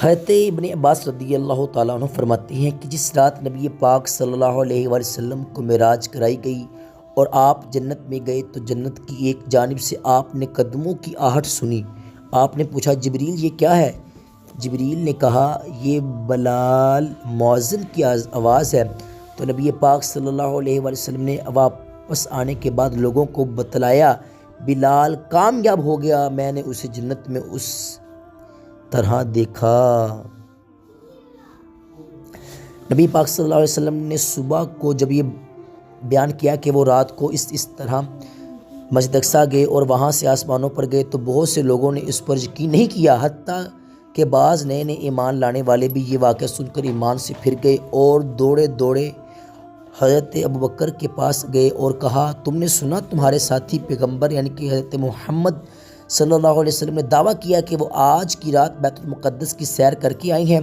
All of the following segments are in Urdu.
حضرت ابن عباس رضی اللہ تعالیٰ عنہ فرماتے ہیں کہ جس رات نبی پاک صلی اللہ علیہ وآلہ وسلم کو معراج کرائی گئی اور آپ جنت میں گئے تو جنت کی ایک جانب سے آپ نے قدموں کی آہٹ سنی۔ آپ نے پوچھا جبریل یہ کیا ہے؟ جبریل نے کہا یہ بلال مؤذن کی آواز ہے۔ تو نبی پاک صلی اللہ علیہ وآلہ وسلم نے واپس آنے کے بعد لوگوں کو بتلایا بلال کامیاب ہو گیا، میں نے اسے جنت میں اس طرح دیکھا۔ نبی پاک صلی اللہ علیہ وسلم نے صبح کو جب یہ بیان کیا کہ وہ رات کو اس طرح مسجد اقصیٰ گئے اور وہاں سے آسمانوں پر گئے تو بہت سے لوگوں نے اس پر یقین نہیں کیا، حتیٰ کہ بعض نئے ایمان لانے والے بھی یہ واقعہ سن کر ایمان سے پھر گئے اور دوڑے دوڑے حضرت ابوبکر کے پاس گئے اور کہا تم نے سنا تمہارے ساتھی پیغمبر یعنی کہ حضرت محمد صلی اللہ علیہ وسلم نے دعویٰ کیا کہ وہ آج کی رات بیت المقدس کی سیر کر کے آئی ہیں۔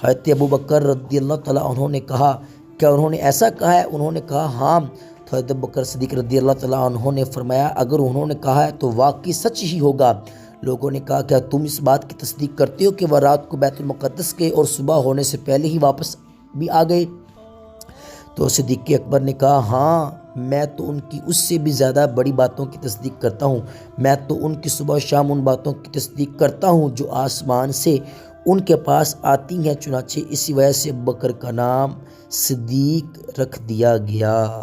حضرت ابوبکر رضی اللہ تعالیٰ عنہ نے کہا کیا انہوں نے ایسا کہا ہے؟ انہوں نے کہا ہاں۔ تو حضرت ابوبکر صدیق رضی اللہ تعالیٰ عنہ نے فرمایا اگر انہوں نے کہا ہے تو واقعی سچ ہی ہوگا۔ لوگوں نے کہا کیا تم اس بات کی تصدیق کرتے ہو کہ وہ رات کو بیت المقدس گئے اور صبح ہونے سے پہلے ہی واپس بھی آ گئے؟ تو صدیق اکبر نے کہا ہاں، میں تو ان کی اس سے بھی زیادہ بڑی باتوں کی تصدیق کرتا ہوں، میں تو ان کی صبح و شام ان باتوں کی تصدیق کرتا ہوں جو آسمان سے ان کے پاس آتی ہیں، چنانچہ اسی وجہ سے ابوبکر کا نام صدیق رکھ دیا گیا۔